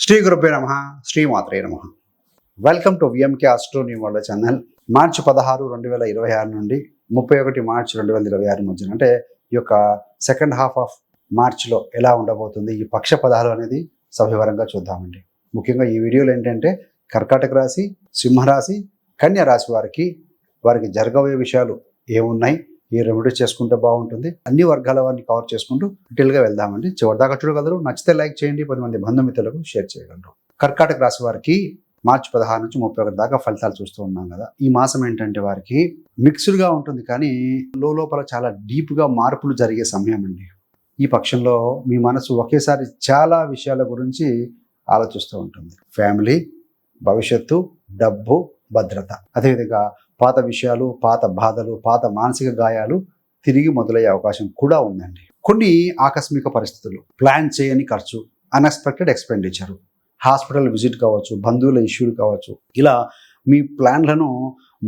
శ్రీ గురుభ్యో నమః, శ్రీమాత్రే నమః. Welcome to VMK astro numerology channel. March 16, 2026 నుండి 31 మార్చి 2026 మధ్యన, అంటే ఈ యొక్క సెకండ్ హాఫ్ ఆఫ్ మార్చ్లో ఎలా ఉండబోతుంది, ఈ పక్ష పదాలు అనేది సవివరంగా చూద్దామండి. ముఖ్యంగా ఈ వీడియోలో ఏంటంటే కర్కాటక రాశి, సింహరాశి, కన్యా రాశి వారికి జరగబోయే విషయాలు ఏమున్నాయి, ఈ రెమెడీ చేసుకుంటే బాగుంటుంది, అన్ని వర్గాల వారిని కవర్ చేసుకుంటూ డీటెయిల్గా వెళ్దామండి. చివరిదాకా చూడగలరు. నచ్చితే లైక్ చేయండి, 10 మంది బంధుమిత్రులకు షేర్ చేయగలరు. కర్కాటక రాశి వారికి మార్చి 16 నుంచి 31 దాకా ఫలితాలు చూస్తూ ఉన్నాం కదా. ఈ మాసం ఏంటంటే వారికి మిక్స్డ్గా ఉంటుంది, కానీ లోపల చాలా డీప్గా మార్పులు జరిగే సమయం అండి. ఈ పక్షంలో మీ మనసు ఒకేసారి చాలా విషయాల గురించి ఆలోచిస్తూ ఉంటుంది. ఫ్యామిలీ, భవిష్యత్తు, డబ్బు, భద్రత, అదేవిధంగా పాత విషయాలు, పాత బాధలు, పాత మానసిక గాయాలు తిరిగి మొదలయ్యే అవకాశం కూడా ఉందండి. కొన్ని ఆకస్మిక పరిస్థితులు, ప్లాన్ చేయని ఖర్చు, అన్ఎక్స్పెక్టెడ్ ఎక్స్పెండిచర్, హాస్పిటల్ విజిట్ కావచ్చు, బంధువుల ఇష్యూలు కావచ్చు, ఇలా మీ ప్లాన్లను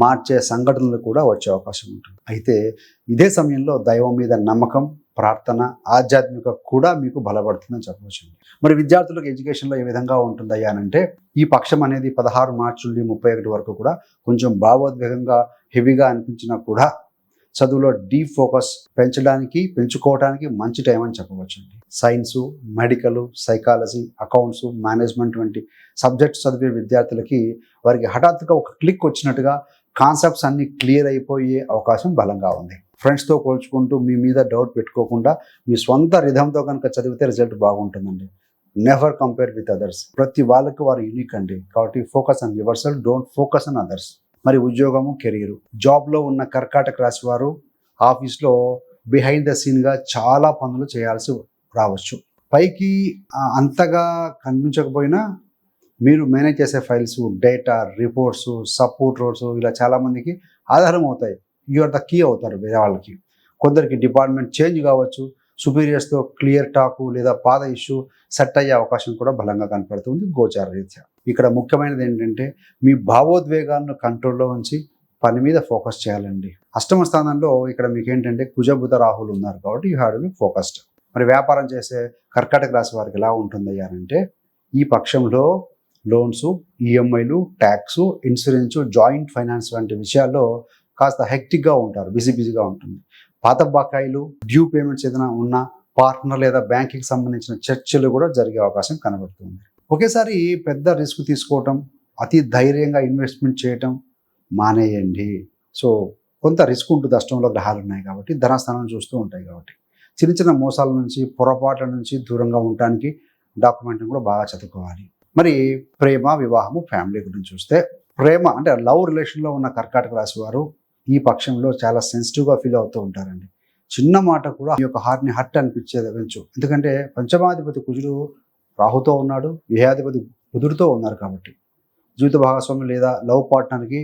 మార్చే సంఘటనలు కూడా వచ్చే అవకాశం ఉంటుంది. అయితే ఇదే సమయంలో దైవం మీద నమ్మకం, ప్రార్థన, ఆధ్యాత్మిక కూడా మీకు బలపడుతుందని చెప్పవచ్చు. మరి విద్యార్థులకు ఎడ్యుకేషన్లో ఏ విధంగా ఉంటుందయ్యా అంటే, ఈ పక్షం అనేది 16 మార్చి నుండి 31 వరకు కూడా కొంచెం భావోద్వేగంగా హెవీగా అనిపించినా కూడా చదువులో డీప్ ఫోకస్ పెంచుకోవడానికి మంచి టైం అని చెప్పవచ్చు. Science, medical, psychology, accounts, management వంటి సబ్జెక్ట్స్ చదివే విద్యార్థులకి వారికి హఠాత్తుగా ఒక క్లిక్ వచ్చినట్టుగా కాన్సెప్ట్స్ అన్ని క్లియర్ అయిపోయే అవకాశం బలంగా ఉంది. ఫ్రెండ్స్తో పోల్చుకుంటూ మీ మీద డౌట్ పెట్టుకోకుండా మీ సొంత రిధంతో కనుక చదివితే రిజల్ట్ బాగుంటుందండి. Never compare with others. ప్రతి వాళ్ళకి వారు యూనిక్ అండి. కాబట్టి focus on your self, don't focus on others. మరి ఉద్యోగము, కెరీరు, జాబ్లో ఉన్న కర్కాటక రాశి వారు ఆఫీస్లో బిహైండ్ ద సీన్గా చాలా పనులు చేయాల్సి రావచ్చు. పైకి అంతగా కనిపించకపోయినా మీరు మేనేజ్ చేసే files, data, reports, support roads ఇలా చాలామందికి ఆధారం అవుతాయి. యు ఆర్ ద కీ అవుతారు వేరే వాళ్ళకి. కొందరికి డిపార్ట్మెంట్ చేంజ్ కావచ్చు, సుపీరియర్స్తో క్లియర్ టాకు లేదా పాత ఇష్యూ సెట్ అయ్యే అవకాశం కూడా బలంగా కనపడుతుంది గోచార రీత్యా. ఇక్కడ ముఖ్యమైనది ఏంటంటే మీ భావోద్వేగాలను కంట్రోల్లో ఉంచి పని మీద ఫోకస్ చేయాలండి. అష్టమ స్థానంలో ఇక్కడ మీకు ఏంటంటే కుజబుధ రాహులు ఉన్నారు, కాబట్టి you have to be focused. మరి వ్యాపారం చేసే కర్కాటక రాశి వారికి ఎలా ఉంటుందయ్యా అంటే, ఈ పక్షంలో లోన్స్, ఈఎంఐలు, ట్యాక్స్, ఇన్సూరెన్స్, జాయింట్ ఫైనాన్స్ వంటి విషయాల్లో కాస్త హెక్టిక్గా ఉంటారు, బిజీగా ఉంటుంది. పాత బకాయిలు, డ్యూ పేమెంట్స్ ఏదైనా ఉన్నా పార్ట్నర్ లేదా బ్యాంకింగ్ సంబంధించిన చర్చలు కూడా జరిగే అవకాశం కనబడుతుంది. ఒకేసారి పెద్ద రిస్క్ తీసుకోవటం, అతి ధైర్యంగా ఇన్వెస్ట్మెంట్ చేయటం మానేయండి. సో కొంత రిస్క్ ఉంటుంది, అష్టంలో గ్రహాలు ఉన్నాయి కాబట్టి, ధనస్థానం చూస్తూ ఉంటాయి కాబట్టి. చిన్న మోసాల నుంచి, పొరపాట్ల నుంచి దూరంగా ఉండటానికి డాక్యుమెంట్ని కూడా బాగా చదువుకోవాలి. మరి ప్రేమ, వివాహము, ఫ్యామిలీ గురించి చూస్తే, ప్రేమ అంటే లవ్ రిలేషన్లో ఉన్న కర్కాటక రాశి వారు ఈ పక్షంలో చాలా సెన్సిటివ్గా ఫీల్ అవుతూ ఉంటారండి. చిన్న మాట కూడా ఈ యొక్క హార్ట్ని హర్ట్ అనిపించేది వెంచు. ఎందుకంటే పంచమాధిపతి కుజుడు రాహుతో ఉన్నాడు, వ్యయాధిపతి బుధుడితో ఉన్నారు కాబట్టి జీవిత భాగస్వామి లేదా లవ్ పార్ట్నర్కి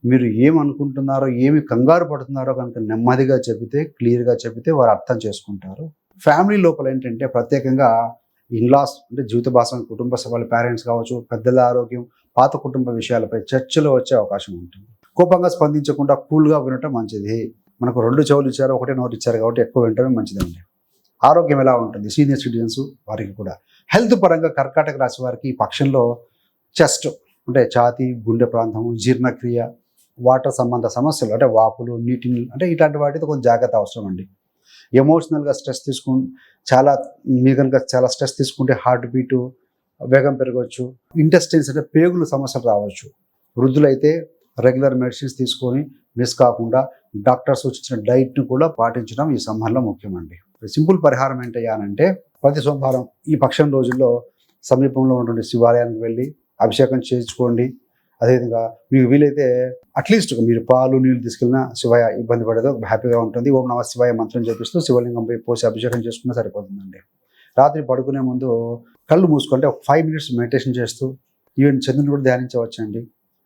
మీరు ఏమనుకుంటున్నారో, ఏమి కంగారు పడుతున్నారో కనుక నెమ్మదిగా చెబితే, క్లియర్గా చెబితే వారు అర్థం చేసుకుంటారు. ఫ్యామిలీ లోపల ఏంటంటే ప్రత్యేకంగా ఇన్లాస్ అంటే జీవిత భాగస్వామి, కుటుంబ సభ్యుల పేరెంట్స్ కావచ్చు, పెద్దల ఆరోగ్యం, పాత కుటుంబ విషయాలపై చర్చలు వచ్చే అవకాశం ఉంటుంది. కోపంగా స్పందించకుండా కూల్గా వినటం మంచిది. మనకు 2 చెవులు ఇచ్చారు, ఒకటే నోరు ఇచ్చారు కాబట్టి ఎక్కువ వినటమే మంచిదండి. ఆరోగ్యం ఎలా ఉంటుంది, సీనియర్ సిటిజన్స్ వారికి కూడా. హెల్త్ పరంగా కర్కాటక రాశి వారికి ఈ పక్షంలో చెస్ట్ అంటే ఛాతీ, గుండె ప్రాంతము, జీర్ణక్రియ, వాటర్ సంబంధ సమస్యలు అంటే వాపులు, నీటిని అంటే ఇట్లాంటి వాటితో కొంచెం జాగ్రత్త అవసరం అండి. ఎమోషనల్గా స్ట్రెస్ మీరు కనుక చాలా స్ట్రెస్ తీసుకుంటే హార్ట్ బీటు వేగం పెరగవచ్చు. ఇంటెస్టైన్స్ అంటే పేగులు సమస్యలు రావచ్చు. వృద్ధులైతే రెగ్యులర్ మెడిసిన్స్ తీసుకొని మిస్ కాకుండా డాక్టర్ సూచించిన డైట్ను కూడా పాటించడం ఈ సమయంలో ముఖ్యమండి. సింపుల్ పరిహారం ఏంటయ్యానంటే, ప్రతి సోమవారం ఈ పక్షం రోజుల్లో సమీపంలో ఉన్నటువంటి శివాలయానికి వెళ్ళి అభిషేకం చేయించుకోండి. అదేవిధంగా మీకు వీలైతే అట్లీస్ట్ మీరు పాలు, నీళ్ళు తీసుకెళ్ళినా శివయ్య ఇబ్బంది పడేదో హ్యాపీగా ఉంటుంది. ఓం నమః శివాయ మంత్రం చేపిస్తూ శివలింగంపై పోసి అభిషేకం చేసుకున్నా సరిపోతుందండి. రాత్రి పడుకునే ముందు కళ్ళు మూసుకుంటే ఒక 5 మినిట్స్ మెడిటేషన్ చేస్తూ ఈవెన్ చంద్రుని కూడా ధ్యానించవచ్చండి.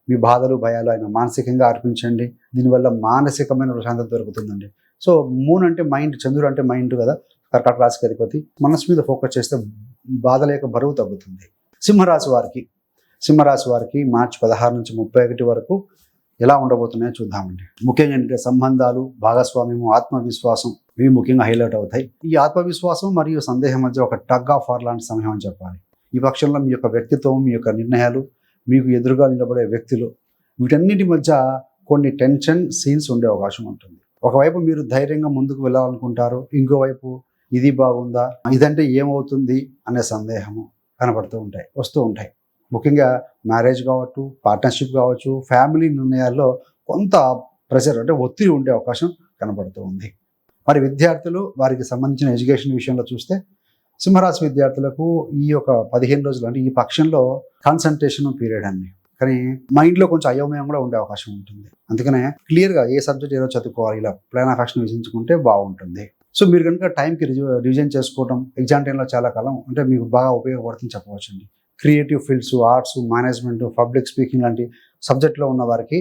మీ బాధలు, భయాలు ఆయన మానసికంగా అర్పించండి. దీనివల్ల మానసికమైన ప్రశాంతత దొరుకుతుందండి. సో మూన్ అంటే మైండ్, చంద్రుడు అంటే మైండ్ కదా, కర్కాటక రాశికి అధిపతి. మనసు మీద ఫోకస్ చేస్తే బాధ లేక బరువు తగ్గుతుంది. సింహరాశి వారికి మార్చి 16 నుంచి 31 వరకు ఎలా ఉండబోతున్నాయో చూద్దామండి. ముఖ్యంగా ఏంటంటే సంబంధాలు, భాగస్వామ్యము, ఆత్మవిశ్వాసం ఇవి ముఖ్యంగా హైలైట్ అవుతాయి. ఈ ఆత్మవిశ్వాసం మరియు సందేహం మధ్య ఒక టగ్ ఆఫ్ వార్ లాంటి సమయం అని చెప్పాలి. ఈ పక్షంలో మీ యొక్క వ్యక్తిత్వం, మీ యొక్క నిర్ణయాలు, మీకు ఎదురుగా నిలబడే వ్యక్తులు, వీటన్నిటి మధ్య కొన్ని టెన్షన్ సీన్స్ ఉండే అవకాశం ఉంటుంది. ఒకవైపు మీరు ధైర్యంగా ముందుకు వెళ్ళాలనుకుంటారు, ఇంకోవైపు ఇది బాగుందా, ఇదంటే ఏమవుతుంది అనే సందేహము వస్తూ ఉంటాయి. ముఖ్యంగా మ్యారేజ్ కావచ్చు, పార్ట్నర్షిప్ కావచ్చు, ఫ్యామిలీ నిర్ణయాల్లో కొంత ప్రెషర్ అంటే ఒత్తిడి ఉండే అవకాశం కనబడుతూ ఉంది. మరి విద్యార్థులు, వారికి సంబంధించిన ఎడ్యుకేషన్ విషయంలో చూస్తే సింహరాశి విద్యార్థులకు ఈ యొక్క 15 రోజులు అంటే ఈ పక్షంలో కాన్సన్ట్రేషన్ పీరియడ్ అండి. కానీ మైండ్లో కొంచెం అయోమయం కూడా ఉండే అవకాశం ఉంటుంది. అందుకనే క్లియర్గా ఏ సబ్జెక్ట్ ఏదో చదువుకోవాలి, ఇలా ప్లాన్ ఆఫ్ యాక్షన్ విధించుకుంటే బాగుంటుంది. సో మీరు కనుక టైంకి రివిజన్ చేసుకోవడం ఎగ్జామ్ టైంలో చాలా కాలం అంటే మీకు బాగా ఉపయోగపడుతుంది చెప్పవచ్చు అండి. Creative fields, arts, management, public speaking లాంటి సబ్జెక్ట్లో ఉన్న వారికి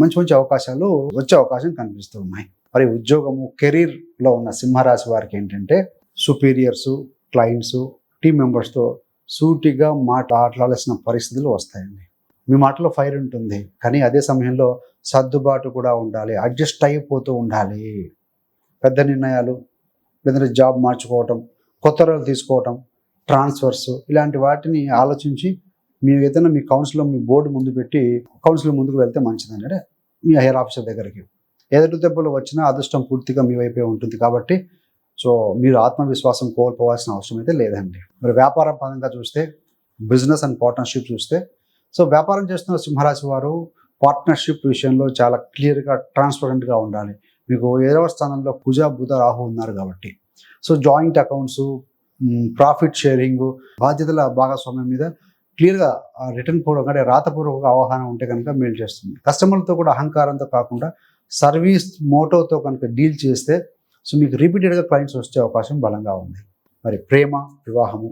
మంచి మంచి అవకాశాలు వచ్చే అవకాశం కనిపిస్తూ ఉన్నాయి. మరి ఉద్యోగము, కెరీర్లో ఉన్న సింహరాశి వారికి ఏంటంటే సుపీరియర్స్, క్లయింట్స్, టీమ్ మెంబర్స్తో సూటిగా మాట్లాడాల్సిన పరిస్థితులు వస్తాయండి. మీ మాటలో ఫైర్ ఉంటుంది, కానీ అదే సమయంలో సర్దుబాటు కూడా ఉండాలి, అడ్జస్ట్ అయిపోతూ ఉండాలి. పెద్ద నిర్ణయాలు, లేదంటే జాబ్ మార్చుకోవటం, కొత్త రోలు తీసుకోవటం, ట్రాన్స్ఫర్స్, ఇలాంటి వాటిని ఆలోచించి మీరు ఏదైనా మీ కౌన్సిల్లో మీ బోర్డు ముందు పెట్టి కౌన్సిల్ ముందుకు వెళ్తే మంచిదండి. అంటే మీ హైయర్ ఆఫీసర్ దగ్గరికి ఎదురు దెబ్బలు వచ్చినా అదృష్టం పూర్తిగా మీ వైపే ఉంటుంది. కాబట్టి సో మీరు ఆత్మవిశ్వాసం కోల్పోవాల్సిన అవసరం అయితే లేదండి. మరి వ్యాపారం పరంగా చూస్తే, బిజినెస్ అండ్ పార్ట్నర్షిప్ చూస్తే, సో వ్యాపారం చేస్తున్న సింహరాశి వారు పార్ట్నర్షిప్ విషయంలో చాలా క్లియర్గా, ట్రాన్స్పరెంట్గా ఉండాలి. మీకు 7వ స్థానంలో కుజ, బుధ, రాహు ఉన్నారు కాబట్టి so joint accounts, profit sharing, బాధ్యతల భాగస్వామ్యం మీద క్లియర్గా రిటర్న్ పూర్వక అంటే రాతపూర్వక అవగాహన ఉంటే కనుక మేలు చేస్తుంది. కస్టమర్లతో కూడా అహంకారంతో కాకుండా సర్వీస్ మోటోతో కనుక డీల్ చేస్తే సో మీకు రిపీటెడ్గా క్లయింట్స్ వచ్చే అవకాశం బలంగా ఉంది. మరి ప్రేమ, వివాహము,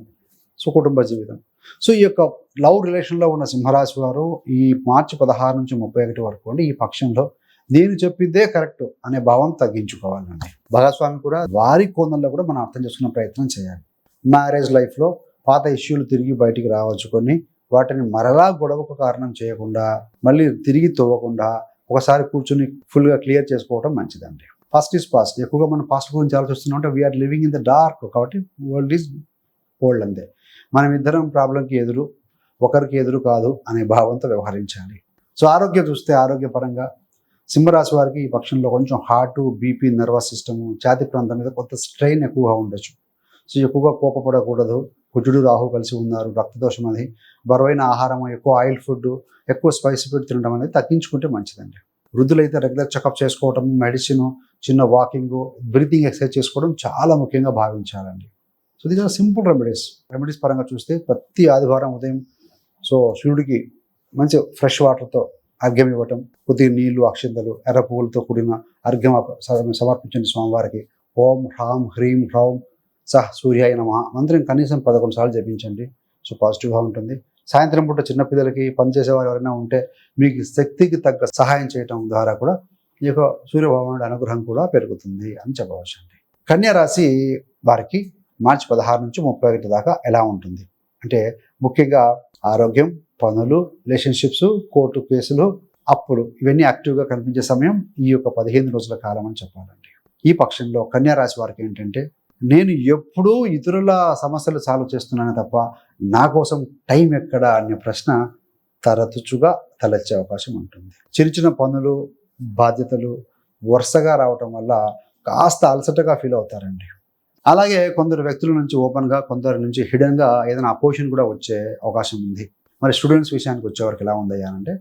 సో కుటుంబ జీవితం, సో ఈ యొక్క లవ్ రిలేషన్లో ఉన్న సింహరాశి వారు ఈ మార్చి 16 నుంచి 31 వరకు అంటే ఈ పక్షంలో నేను చెప్పిందే కరెక్ట్ అనే భావం తగ్గించుకోవాలండి. భాగస్వామి కూడా వారి కోణంలో కూడా మనం అర్థం చేసుకునే ప్రయత్నం చేయాలి. మ్యారేజ్ లైఫ్లో పాత ఇష్యూలు తిరిగి బయటికి రావచ్చు, కొన్ని వాటిని మరలా గొడవకు కారణం చేయకుండా, మళ్ళీ తిరిగి తవ్వకుండా ఒకసారి కూర్చొని ఫుల్గా క్లియర్ చేసుకోవడం మంచిదండి. First is past. ఎక్కువగా మనం పాస్ట్ గురించి ఆలోచిస్తున్నాం అంటే we are living in the dark. కాబట్టి వరల్డ్ ఈజ్ ఓల్డ్ అంతే. మనం ఇద్దరం ప్రాబ్లంకి ఒకరికి ఎదురు కాదు అనే భావంతో వ్యవహరించాలి. సో ఆరోగ్యం చూస్తే, ఆరోగ్యపరంగా సింహరాశి వారికి ఈ పక్షంలో కొంచెం హార్టు, బీపీ, నర్వస్ సిస్టము, ఛాతీ ప్రాంతం మీద కొంత స్ట్రెయిన్ ఎక్కువగా ఉండొచ్చు. సో ఎక్కువగా కోపపడకూడదు. కుజుడు, రాహు కలిసి ఉన్నారు, రక్తదోషం, అది బరువైన ఆహారం, ఎక్కువ ఆయిల్ ఫుడ్, ఎక్కువ స్పైసీ ఫుడ్ తినడం అనేది తగ్గించుకుంటే మంచిదండి. వృద్ధులైతే రెగ్యులర్ చెకప్ చేసుకోవడం, మెడిసిన్, చిన్న వాకింగ్, బ్రీతింగ్ ఎక్సర్సైజ్ చేసుకోవడం చాలా ముఖ్యంగా భావించాలండి. So these are simple remedies పరంగా చూస్తే ప్రతి ఆదివారం ఉదయం సో సూర్యుడికి మంచి ఫ్రెష్ వాటర్తో అర్ఘ్యం ఇవ్వటం, కొద్దిగా నీళ్లు, అక్షంతలు, ఎర్ర పువ్వులతో కూడిన అర్ఘ్యం సమర్పించండి స్వామివారికి. ఓం హ్రాం హ్రీం హ్రౌం సహ సూర్యాయ నమః మంత్రం కనీసం 11 సార్లు జపించండి. సో పాజిటివ్గా ఉంటుంది. సాయంత్రం పూట చిన్నపిల్లలకి, పనిచేసేవారు ఎవరైనా ఉంటే మీకు శక్తికి తగ్గ సహాయం చేయటం ద్వారా కూడా ఈ యొక్క సూర్యభగవానుడి అనుగ్రహం కూడా పెరుగుతుంది అని చెప్పవచ్చు అండి. కన్యా రాశి వారికి మార్చి 16 నుంచి 31 దాకా ఎలా ఉంటుంది అంటే ముఖ్యంగా ఆరోగ్యం, పనులు, రిలేషన్షిప్స్, కోర్టు కేసులు, అప్పులు, ఇవన్నీ యాక్టివ్గా కనిపించే సమయం ఈ యొక్క 15 రోజుల కాలం అని చెప్పాలండి. ఈ పక్షంలో కన్యా రాశి వారికి ఏంటంటే నేను ఎప్పుడూ ఇతరుల సమస్యలు సాల్వ్ చేస్తున్నానే తప్ప నా కోసం టైం ఎక్కడ అనే ప్రశ్న తరచుగా తలెచ్చే అవకాశం ఉంటుంది. చిన్న చిన్న పనులు, బాధ్యతలు వరుసగా రావటం వల్ల కాస్త అలసటగా ఫీల్ అవుతారండి. అలాగే కొందరు వ్యక్తుల నుంచి ఓపెన్గా, కొందరి నుంచి హిడెన్గా ఏదైనా అపోజిషన్ కూడా వచ్చే అవకాశం ఉంది. మరి స్టూడెంట్స్ విషయానికి వచ్చేవరకు ఎలా ఉందయ్యా అంటే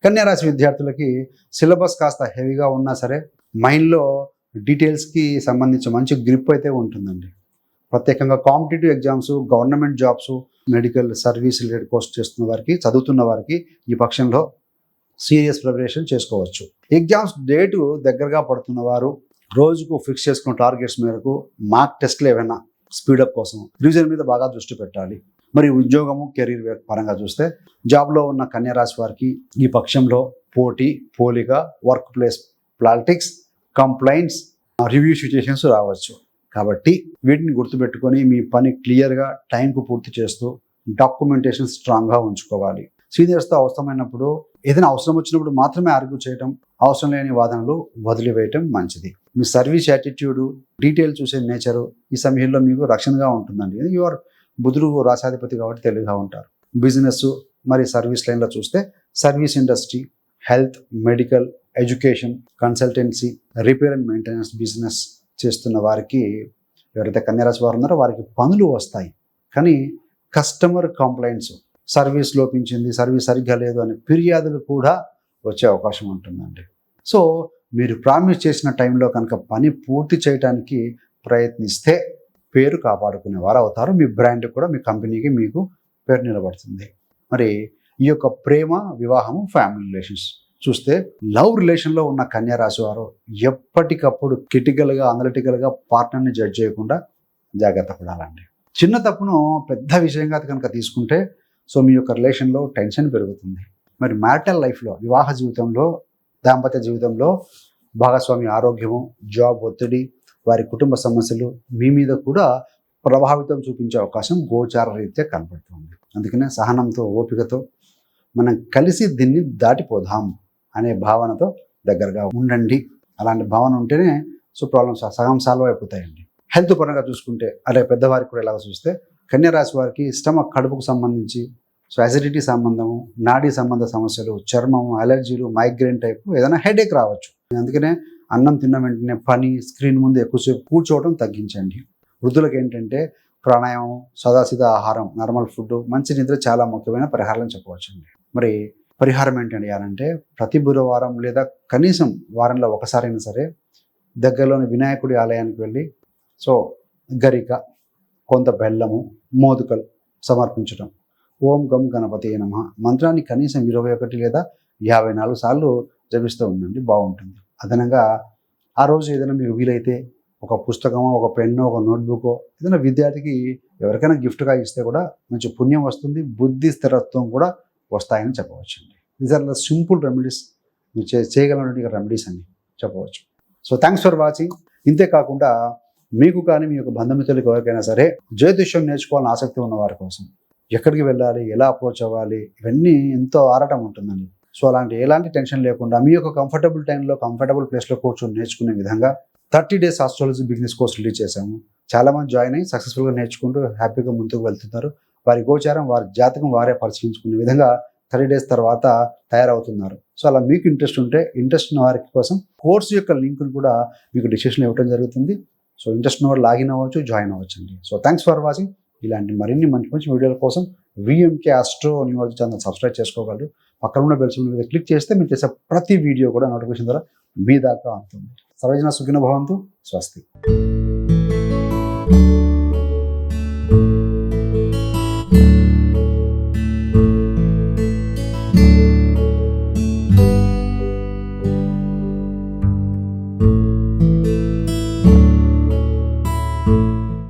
కన్యా రాశి విద్యార్థులకి సిలబస్ కాస్త హెవీగా ఉన్నా సరే మైండ్లో డీటెయిల్స్కి సంబంధించి మంచి గ్రిప్ అయితే ఉంటుందండి. ప్రత్యేకంగా competitive exams, government jobs, medical service related course చేస్తున్న వారికి, చదువుతున్న వారికి ఈ పక్షంలో సీరియస్ ప్రిపరేషన్ చేసుకోవచ్చు. ఎగ్జామ్స్ డేటు దగ్గరగా పడుతున్న వారు రోజుకు ఫిక్స్ చేసుకున్న టార్గెట్స్ మేరకు మార్క్ టెస్ట్లు ఏమైనా స్పీడప్ కోసం రివిజన్ మీద బాగా దృష్టి పెట్టాలి. మరి ఉద్యోగము, కెరీర్ పరంగా చూస్తే జాబ్లో ఉన్న కన్యా రాశి వారికి ఈ పక్షంలో పోటీ, పోలిక, work place politics, complaints, review situations రావచ్చు. కాబట్టి వీటిని గుర్తుపెట్టుకొని మీ పని క్లియర్గా టైంకు పూర్తి చేస్తూ డాక్యుమెంటేషన్ స్ట్రాంగ్గా ఉంచుకోవాలి. సీనియర్స్తో అవసరమైనప్పుడు, ఏదైనా అవసరం వచ్చినప్పుడు మాత్రమే ఆర్గ్యూ చేయటం, అవసరం లేని వాదనలు వదిలివేయటం మంచిది. మీ సర్వీస్ యాటిట్యూడు, డీటెయిల్ చూసే నేచరు ఈ సమయంలో మీకు రక్షణగా ఉంటుందండి. యు ఆర్ బుధుడు రాశాధిపతి కాబట్టి తెలివిగా ఉంటారు. బిజినెస్ మరి సర్వీస్ లైన్లో చూస్తే service industry, health, medical, education, consultancy, repair and maintenance business చేస్తున్న వారికి, ఎవరైతే కన్యారాశి వారు ఉన్నారో వారికి పనులు వస్తాయి. కానీ కస్టమర్ కంప్లైంట్స్, సర్వీస్ లోపించింది, సర్వీస్ సరిగ్గా లేదు అనే ఫిర్యాదులు కూడా వచ్చే అవకాశం ఉంటుందండి. సో మీరు ప్రామిస్ చేసిన టైంలో కనుక పని పూర్తి చేయడానికి ప్రయత్నిస్తే పేరు కాపాడుకునేవారు అవుతారు. మీ బ్రాండ్ కూడా, మీ కంపెనీకి మీకు పేరు నిలబడుతుంది. మరి ఈ యొక్క ప్రేమ, వివాహము, ఫ్యామిలీ రిలేషన్స్ చూస్తే లవ్ రిలేషన్లో ఉన్న కన్యా రాశి వారు ఎప్పటికప్పుడు క్రిటికల్గా, అనలిటికల్గా పార్ట్నర్ని జడ్జ్ చేయకుండా జాగ్రత్త పడాలండి. చిన్న తప్పును పెద్ద విషయంగా కనుక తీసుకుంటే సో మీ యొక్క రిలేషన్లో టెన్షన్ పెరుగుతుంది. మరి మ్యారిటల్ లైఫ్లో, వివాహ జీవితంలో, దాంపత్య జీవితంలో భాగస్వామి ఆరోగ్యము, జాబ్ ఒత్తిడి, వారి కుటుంబ సమస్యలు మీ మీద కూడా ప్రభావితం చూపించే అవకాశం గోచార రీత్యా కనపడుతుంది. అందుకనే సహనంతో, ఓపికతో మనం కలిసి దీన్ని దాటిపోదాం అనే భావనతో దగ్గరగా ఉండండి. అలాంటి భావన ఉంటేనే సో ప్రాబ్లమ్స్ సగం సాల్వ్ అయిపోతాయండి. హెల్త్ పరంగా చూసుకుంటే, అలాగే పెద్దవారికి కూడా ఎలాగ చూస్తే కన్యా రాశి వారికి స్టమక్, కడుపుకు సంబంధించి సో అసిడిటీ సంబంధము, నాడీ సంబంధ సమస్యలు, చర్మము, అలర్జీలు, మైగ్రేన్ టైపు ఏదైనా హెడేక్ రావచ్చు. అందుకనే అన్నం తిన్న వెంటనే పని, స్క్రీన్ ముందు ఎక్కువసేపు కూర్చోవడం తగ్గించండి. వృద్ధులకు ఏంటంటే ప్రాణాయామం, సదాసిధ ఆహారం, నార్మల్ ఫుడ్, మంచి నిద్ర చాలా ముఖ్యమైన పరిహారం చెప్పవచ్చండి. మరి పరిహారం ఏంటండి అంటే ప్రతి బుధవారం లేదా కనీసం వారంలో ఒకసారైనా సరే దగ్గరలోని వినాయకుడి ఆలయానికి వెళ్ళి సో గరిక, కొంత బెల్లము, మోదుకలు సమర్పించడం, ఓం గం గణపతి నమః మంత్రాన్ని కనీసం 21 లేదా 54 సార్లు జపిస్తూ ఉండండి, బాగుంటుంది. అదనంగా ఆ రోజు ఏదైనా మీకు వీలైతే ఒక పుస్తకమో, ఒక పెన్నో, ఒక నోట్బుక్కో ఏదైనా విద్యార్థికి ఎవరికైనా గిఫ్ట్గా ఇస్తే కూడా మంచి పుణ్యం వస్తుంది, బుద్ధి స్థిరత్వం కూడా వస్తాయని చెప్పవచ్చండి. These are the simple remedies, మీరు చేయగలిగిన రెమెడీస్ అని చెప్పవచ్చు. So thanks for watching. ఇంతే కాకుండా మీకు కానీ మీ యొక్క బంధుమిత్రులకు ఎవరికైనా సరే జ్యోతిష్యం నేర్చుకోవాలని ఆసక్తి ఉన్న వారి కోసం ఎక్కడికి వెళ్ళాలి, ఎలా అప్రోచ్ అవ్వాలి, ఇవన్నీ ఎంతో ఆరాటం ఉంటుందండి. సో ఎలాంటి టెన్షన్ లేకుండా మీ యొక్క కంఫర్టబుల్ టైంలో, కంఫర్టబుల్ ప్లేస్లో కూర్చొని నేర్చుకునే విధంగా 30 days astrology business course release చేశాము. చాలామంది జాయిన్ అయ్యి సక్సెస్ఫుల్గా నేర్చుకుంటూ హ్యాపీగా ముందుకు వెళ్తున్నారు. వారి గోచారం, వారి జాతకం వారే పరిశీలించుకునే విధంగా 30 days తర్వాత తయారవుతున్నారు. సో అలా మీకు ఇంట్రెస్ట్ ఉంటే, ఇంట్రెస్ట్ ఉన్న వారి కోసం కోర్సు యొక్క లింక్ను కూడా మీకు డిస్క్రిప్షన్లో ఇవ్వడం జరుగుతుంది. సో ఇంట్రెస్ట్ ఉన్న వారు లాగిన్ అవ్వచ్చు, జాయిన్ అవ్వచ్చు అండి. So thanks for watching. ఇలాంటి మరిన్ని మంచి మంచి వీడియోల కోసం VMK astro news channel subscribe చేసుకోగలరు. పక్కన ఉన్న బెల్ సింబల్ మీద క్లిక్ చేస్తే మీరు చేసే ప్రతి వీడియో కూడా నోటిఫికేషన్ ద్వారా మీ దాకా అందుతుంది. సర్వజన సుఖినో భవంతు. స్వస్తి.